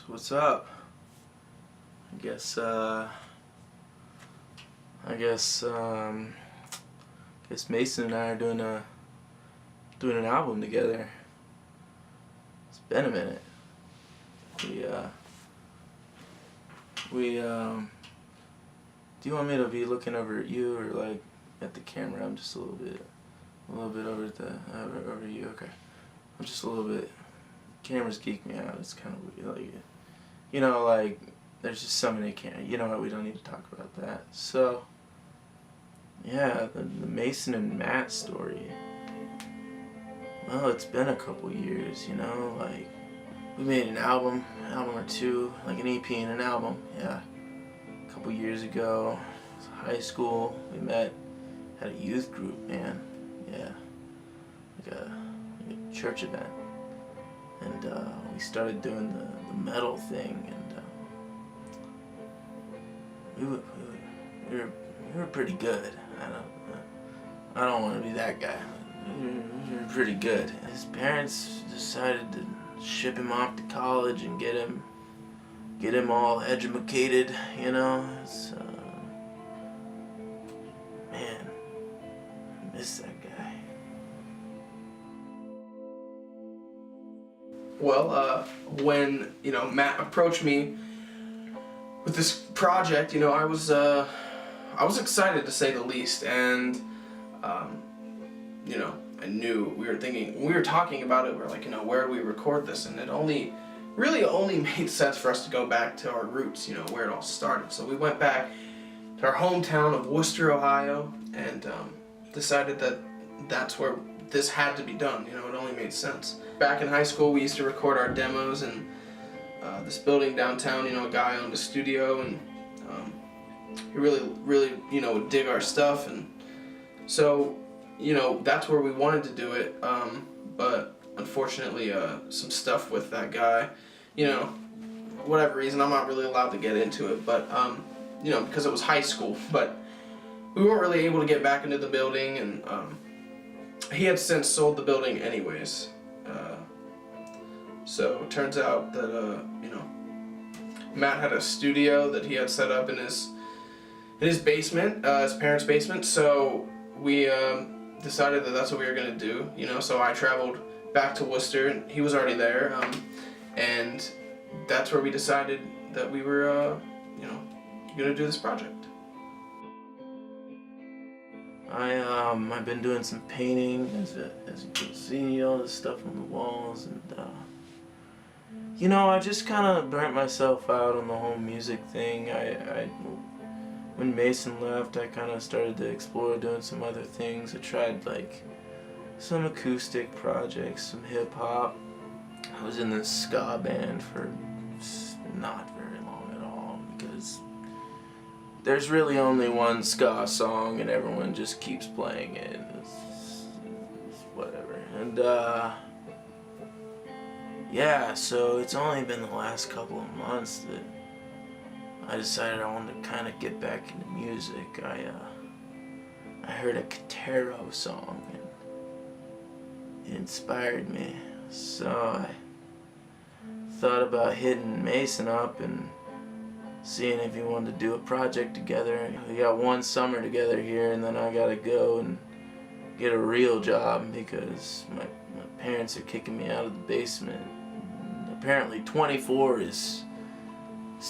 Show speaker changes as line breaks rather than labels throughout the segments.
So what's up? I guess Mason and I are doing an album together. It's been a minute. Do you want me to be looking over at you or like at the camera? I'm just a little bit over at over you. Okay. I'm just a little bit. Cameras geek me out. It's kind of weird. Like, you know, like there's just so many cameras. You know what? We don't need to talk about that. So, yeah, the Mason and Matt story. Well, it's been a couple years. You know, like we made an album or two, like an EP and an album. Yeah. A couple years ago, it was high school, we met at a youth group, man. Yeah, like a church event, and we started doing the metal thing, and we were pretty good. I don't want to be that guy. We were pretty good. His parents decided to ship him off to college and get him all educated, you know. It's man, I miss that guy.
Well, when Matt approached me with this project, I was excited to say the least, and I knew we were talking about it. We're like, where do we record this? And it really only made sense for us to go back to our roots, where it all started. So we went back to our hometown of Worcester, Ohio, and decided that that's where this had to be done. It only made sense. Back in high school, we used to record our demos in this building downtown. A guy owned a studio, and he really would dig our stuff, and so that's where we wanted to do it. But unfortunately, some stuff with that guy, whatever reason, I'm not really allowed to get into it, but because it was high school, but we weren't really able to get back into the building, and he had since sold the building anyways. So it turns out that Matt had a studio that he had set up in his basement, his parents' basement. So we decided that that's what we were gonna do. So I traveled back to Worcester, and he was already there, and that's where we decided that we were gonna do this project.
I've been doing some painting, as you can see, all this stuff on the walls, and I just kind of burnt myself out on the whole music thing. When Mason left, I kind of started to explore doing some other things. I tried like some acoustic projects, some hip hop. I was in this ska band for not very long at all, because there's really only one ska song and everyone just keeps playing it. It's whatever. And yeah, so it's only been the last couple of months that I decided I wanted to kind of get back into music. I heard a Katero song, and it inspired me. So I thought about hitting Mason up and seeing if he wanted to do a project together. We got one summer together here, and then I gotta go and get a real job because my parents are kicking me out of the basement. Apparently 24 is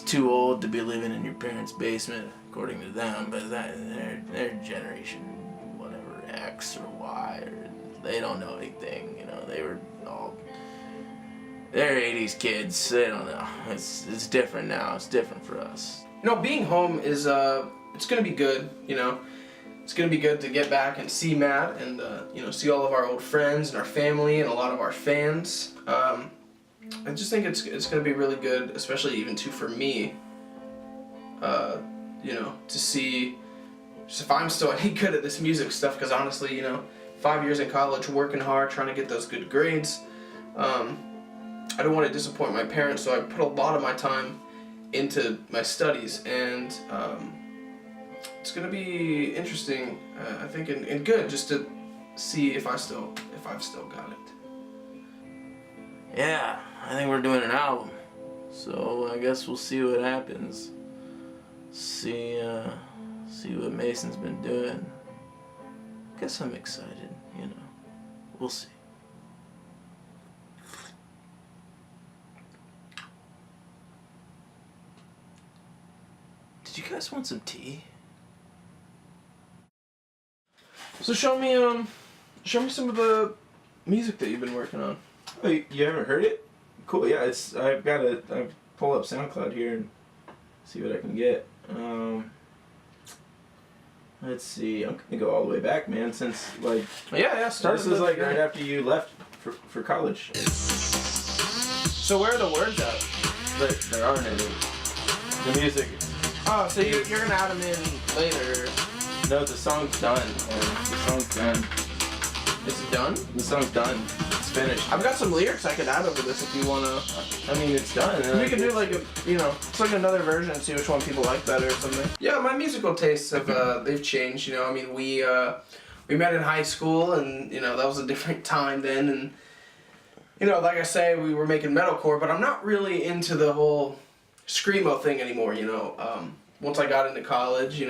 too old to be living in your parents' basement, according to them, but their generation, whatever, X or Y, or they don't know anything. They're 80s kids. They don't know. It's different now. It's different for us.
Being home is it's gonna be good. It's gonna be good to get back and see Matt, and see all of our old friends and our family and a lot of our fans. I just think it's gonna be really good, especially even too for me. To see just if I'm still any good at this music stuff, because honestly, 5 years in college, working hard, trying to get those good grades. I don't want to disappoint my parents, so I put a lot of my time into my studies, and it's gonna be interesting, I think, and good just to see if I've still got it.
Yeah, I think we're doing an album. So I guess we'll see what happens. See what Mason's been doing. Guess I'm excited, you know. We'll see. Did you guys want some tea?
So show me some of the music that you've been working on.
Oh, you haven't heard it? Cool. Yeah, I've pull up SoundCloud here and see what I can get. Let's see. I'm gonna go all the way back, man. Since like
start.
This is like right after you left for college.
So where are the words at?
There aren't any. The music.
Oh, so you're gonna add them in later.
No, the song's done. The song's done.
Is it done?
The song's done. It's finished.
I've got some lyrics I could add over this if you wanna.
I mean, it's done.
We could do like it's like another version and see which one people like better or something. Yeah, my musical tastes have they've changed. You know, I mean, we met in high school, and that was a different time then, and like I say, we were making metalcore, but I'm not really into the whole screamo thing anymore. Once I got into college,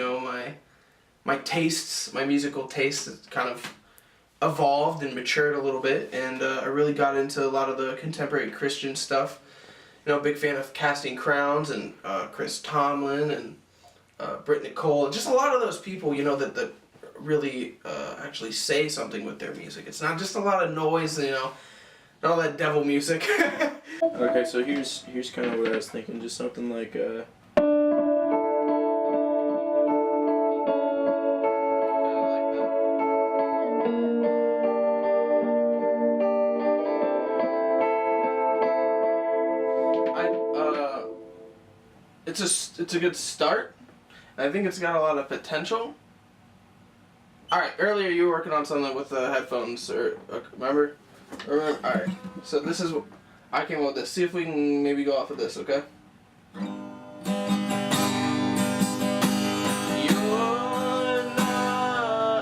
my tastes, my musical tastes, kind of evolved and matured a little bit, and I really got into a lot of the contemporary Christian stuff. Big fan of Casting Crowns and Chris Tomlin and Britt Nicole, and just a lot of those people, that really actually say something with their music. It's not just a lot of noise, not all that devil music.
Okay, so here's kind of what I was thinking, just something like
It's a good start. I think it's got a lot of potential. Alright, earlier you were working on something with the headphones, remember? Alright, so this is what I came up with this. See if we can maybe go off of this, okay?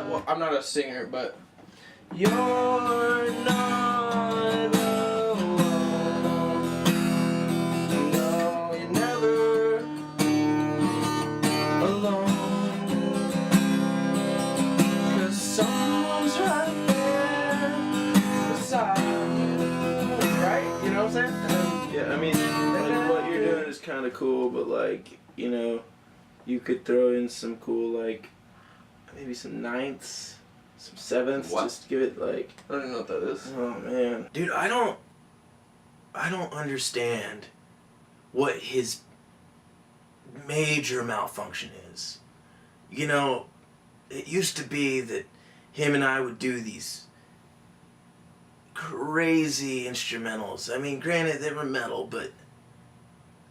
Well, I'm not a singer, but you're not alone. No, you're never alone. 'Cause someone's right there beside you. Right? You know what I'm saying?
yeah, I mean, like, what you're doing is kind of cool, but like, you could throw in some cool, like, maybe some ninths, some sevenths,
What?
just to give it like.
I don't even know what that is.
Oh man, dude, I don't understand what his major malfunction is. It used to be that him and I would do these crazy instrumentals. I mean, granted, they were metal, but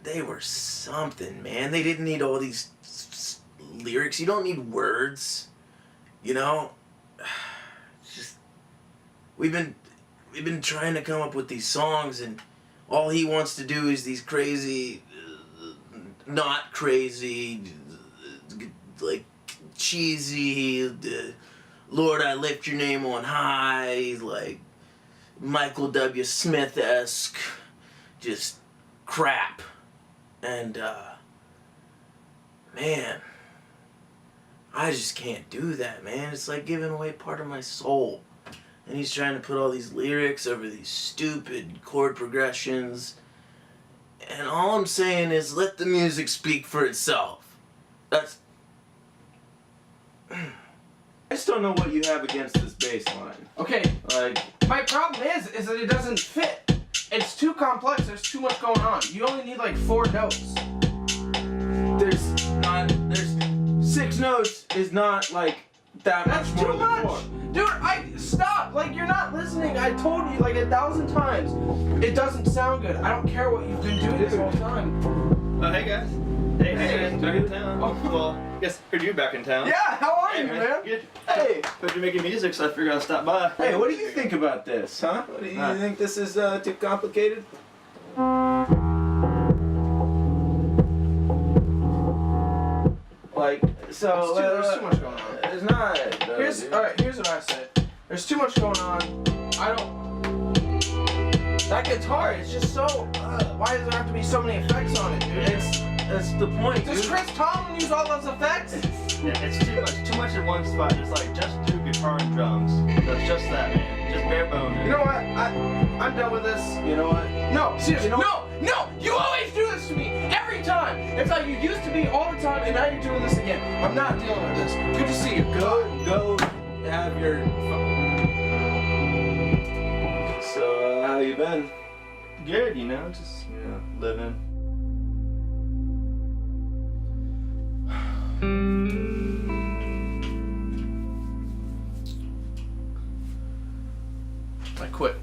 they were something, man. They didn't need all these lyrics. You don't need words. Just we've been trying to come up with these songs, and all he wants to do is these crazy, not crazy, like cheesy, Lord, I lift your name on high, like Michael W. Smith-esque, just crap. And man, I just can't do that, man. It's like giving away part of my soul. And he's trying to put all these lyrics over these stupid chord progressions. And all I'm saying is let the music speak for itself. That's... I just don't know what you have against this bass line.
Okay,
Like,
my problem is that it doesn't fit. It's too complex. There's too much going on. You only need like 4 notes.
there's 6 notes is not like that
That's
much more
too
than
much.
4.
Dude, stop. Like, you're not listening. I told you like 1,000 times. It doesn't sound good. I don't care what you've been doing this whole time.
Oh, hey guys. Hey,
Hey.
back in town.
Oh.
Well, guess heard you back in town.
Yeah, how are you, man?
Good.
Hey.
Heard you're making music, so I figured I'd stop by.
Hey, what do you think about this, huh? What do you think this is too complicated? Like, so
There's too much going on.
It's not.
Here's what I say. There's too much going on. I that guitar is just so. Why does there have to be so many effects on it, dude?
That's the point,
Does
dude.
Chris Tomlin use all those effects?
Yeah, it's too much in one spot. It's like, just do guitar and drums. That's just that, man. Just bare bones.
You know what? I'm done with this.
You know what?
No, seriously,
You know-
no! You always do this to me every time. It's like you used to be all the time, and now you're doing this again. I'm not dealing with this. Good to see you.
Go have your. So, how you been?
Good, you know, just living.
I quit.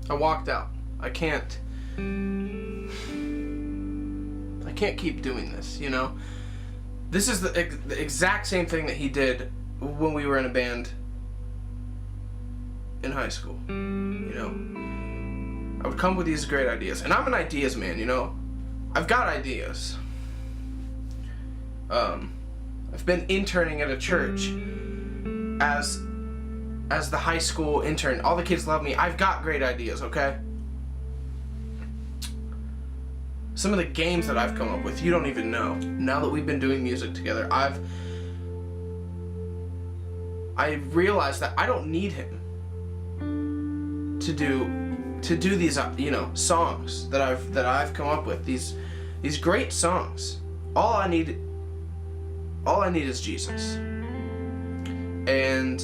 I walked out. I can't keep doing this, you know? This is the exact same thing that he did when we were in a band in high school, you know? I would come with these great ideas. And I'm an ideas man, you know? I've got ideas. I've been interning at a church as the high school intern. All the kids love me. I've got great ideas, okay? Some of the games that I've come up with, you don't even know. Now that we've been doing music together, I realized that I don't need him to do these songs that I've come up with. These great songs. All I need is Jesus. And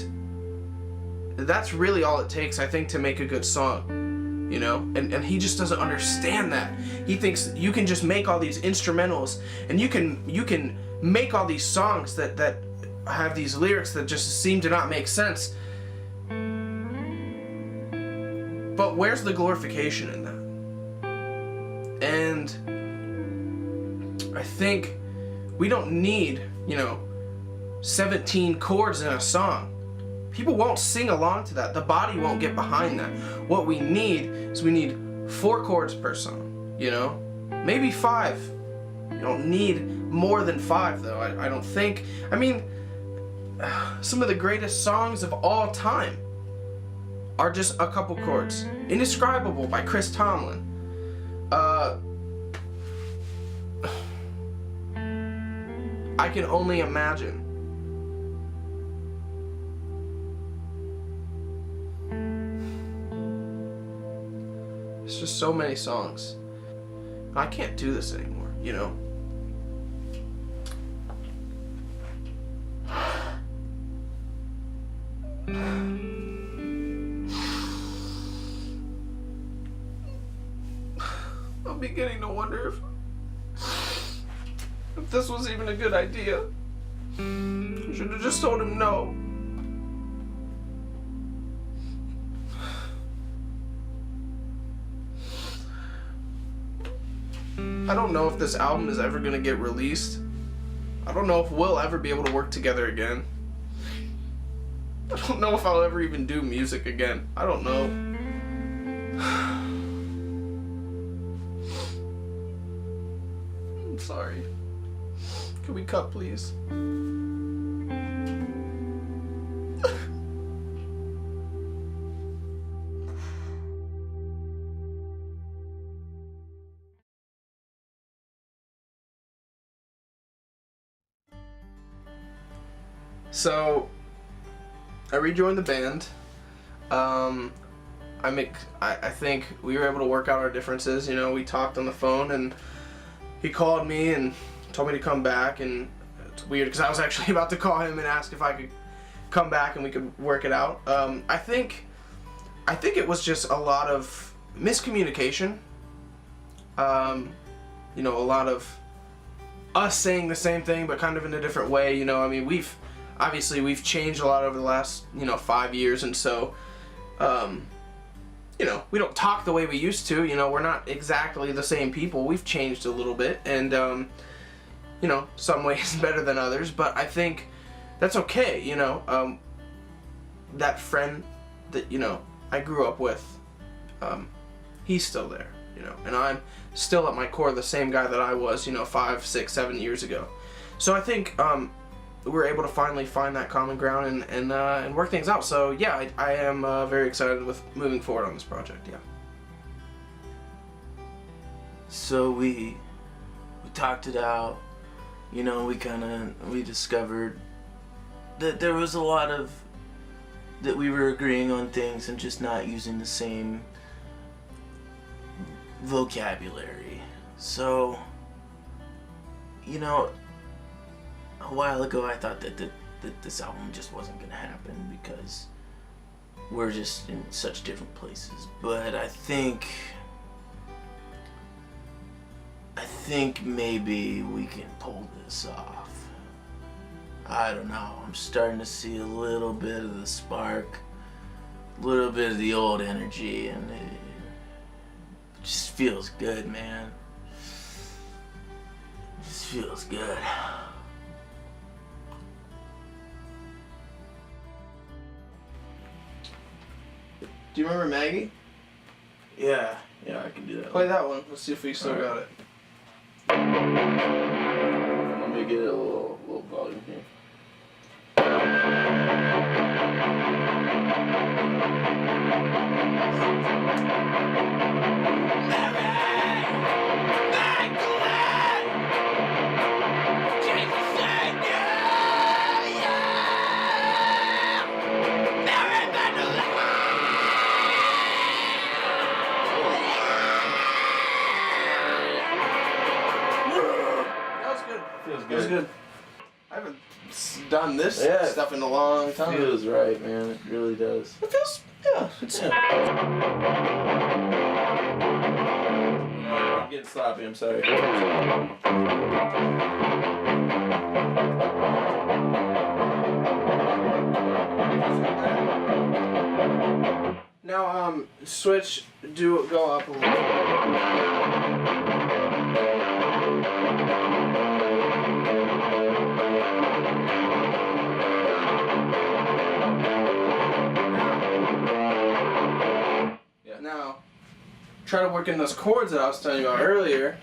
that's really all it takes, I think, to make a good song, you know? And he just doesn't understand that. He thinks you can just make all these instrumentals, and you can make all these songs that have these lyrics that just seem to not make sense. But where's the glorification in that? And I think we don't need, 17 chords in a song. People won't sing along to that. The body won't get behind that. What we need 4 chords per song, you know? Maybe 5. You don't need more than 5, though. I don't think. I mean, some of the greatest songs of all time are just a couple chords. Indescribable by Chris Tomlin. I Can Only Imagine. It's just so many songs. I can't do this anymore, you know? I'm beginning to wonder if this was even a good idea. I should have just told him no. I don't know if this album is ever gonna get released. I don't know if we'll ever be able to work together again. I don't know if I'll ever even do music again. I don't know. I'm sorry. Can we cut, please? So, I rejoined the band. I think we were able to work out our differences. You know, we talked on the phone, and he called me and told me to come back. And it's weird because I was actually about to call him and ask if I could come back and we could work it out. I think it was just a lot of miscommunication. You know, a lot of us saying the same thing but kind of in a different way. You know, I mean, we've changed a lot over the last 5 years, and so you know, we don't talk the way we used to. You know, we're not exactly the same people. We've changed a little bit, and you know, some ways better than others, but I think that's okay. You know, that friend that I grew up with, he's still there. You know, and I'm still at my core the same guy that I was 5, 6, 7 years ago. So I think we're able to finally find that common ground and work things out. So yeah, I am very excited with moving forward on this project. Yeah.
So we talked it out. You know, we discovered that there was a lot of that we were agreeing on things and just not using the same vocabulary. So, you know, a while ago I thought that this album just wasn't gonna happen because we're just in such different places. But I think maybe we can pull this off. I don't know. I'm starting to see a little bit of the spark, a little bit of the old energy, and it just feels good, man. It just feels good.
Do you remember Maggie?
Yeah, I can do that.
Play that one. Let's see if we still got it.
Let me get a little volume here.
It was good. I haven't done this
Yeah.
stuff in a long time.
Feels right, man. It really does.
It feels, yeah. It's,
I'm getting sloppy. I'm sorry.
Now, switch, go up a little. Now, try to work in those chords that I was telling you about earlier.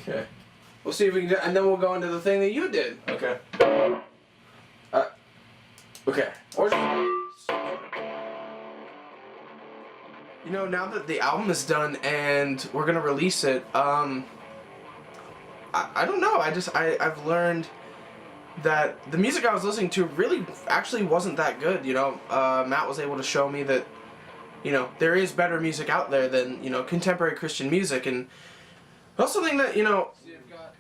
Okay.
We'll see if we can do, and then we'll go into the thing that you did.
Okay.
Okay. Or you know, now that the album is done and we're gonna release it, I don't know. I've learned that the music I was listening to really actually wasn't that good. You know, Matt was able to show me that, you know, there is better music out there than, you know, contemporary Christian music. And also something that, you know,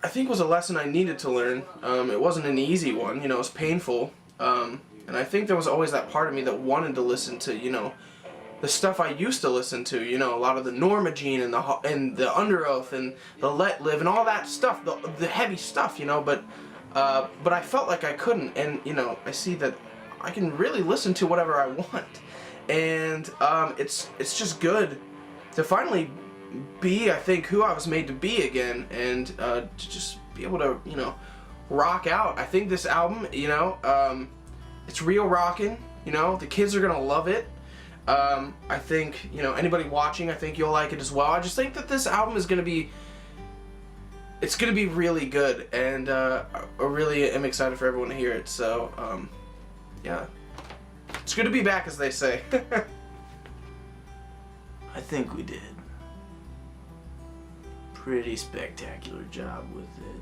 I think was a lesson I needed to learn. It wasn't an easy one, you know, it was painful. And I think there was always that part of me that wanted to listen to, you know, the stuff I used to listen to, you know, a lot of the Norma Jean and the Under Oath and the Let Live and all that stuff, the heavy stuff, you know, but I felt like I couldn't. And, you know, I see that I can really listen to whatever I want. And it's just good to finally be, I think, who I was made to be again, and to just be able to, you know, rock out. I think this album, you know, it's real rockin'. You know, the kids are gonna love it. I think, you know, anybody watching, I think you'll like it as well. I just think that this album is gonna be, it's gonna be really good, and I really am excited for everyone to hear it. So, yeah. It's good to be back, as they say.
I think we did. Pretty spectacular job with it.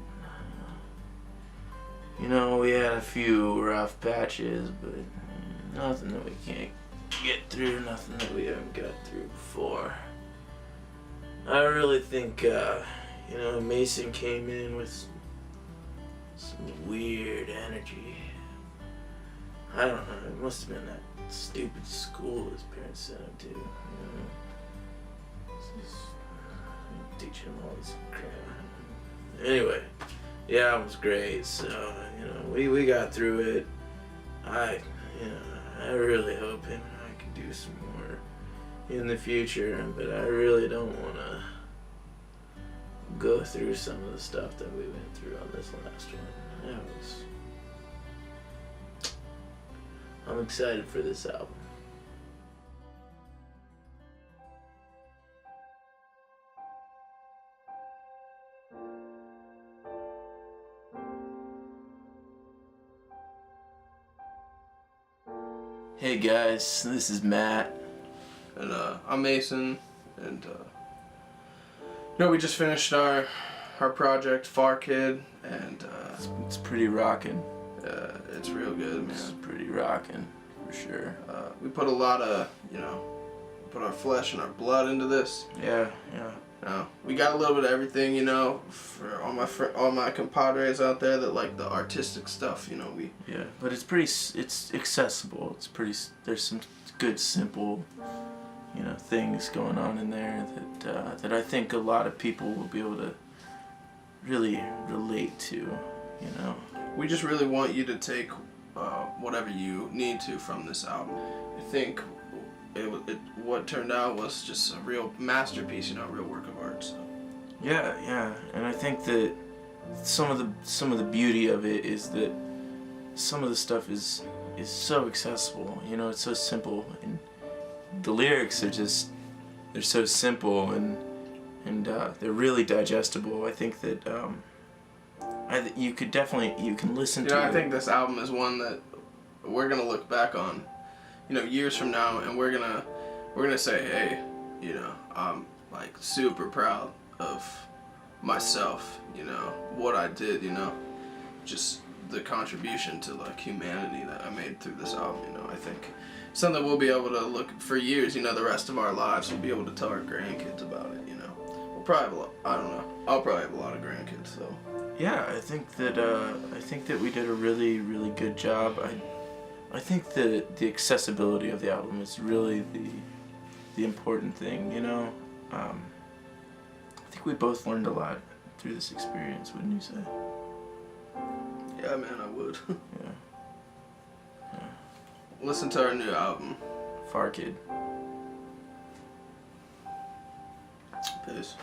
You know, we had a few rough patches, but nothing that we can't get through, nothing that we haven't got through before. I really think, you know, Mason came in with some weird energy. I don't know, it must have been that stupid school his parents sent him to, you know. Just teaching him all this crap. Anyway, yeah, it was great, so, you know, we got through it. I really hope him and I can do some more in the future, but I really don't want to go through some of the stuff that we went through on this last one. I'm excited for this album. Hey guys, this is Matt.
And I'm Mason. And we just finished our project, Pharkidd, and
It's pretty rockin'.
it's real good,
It's
man.
pretty rockin', for sure.
We put a lot of, put our flesh and our blood into this.
Yeah.
We got a little bit of everything, for all my compadres out there that like the artistic stuff,
Yeah, but it's accessible. There's some good, simple, things going on in there that I think a lot of people will be able to really relate to,
We just really want you to take whatever you need to from this album. I think what turned out was just a real masterpiece, a real work of art. So.
Yeah, and I think that some of the beauty of it is that some of the stuff is so accessible. It's so simple, and the lyrics are they're so simple and they're really digestible. I think that you can listen to.
I think this album is one that we're gonna look back on, years from now, and we're gonna say, hey, I'm like super proud of myself, what I did, just the contribution to like humanity that I made through this album, I think something we'll be able to look for years, the rest of our lives, we'll be able to tell our grandkids about it, We'll probably have I don't know, I'll probably have a lot of grandkids, so.
Yeah, I think that we did a really, really good job. I think that the accessibility of the album is really the important thing, I think we both learned a lot through this experience, wouldn't you say?
Yeah, man, I would.
Yeah.
Listen to our new album.
Pharkidd.
Peace.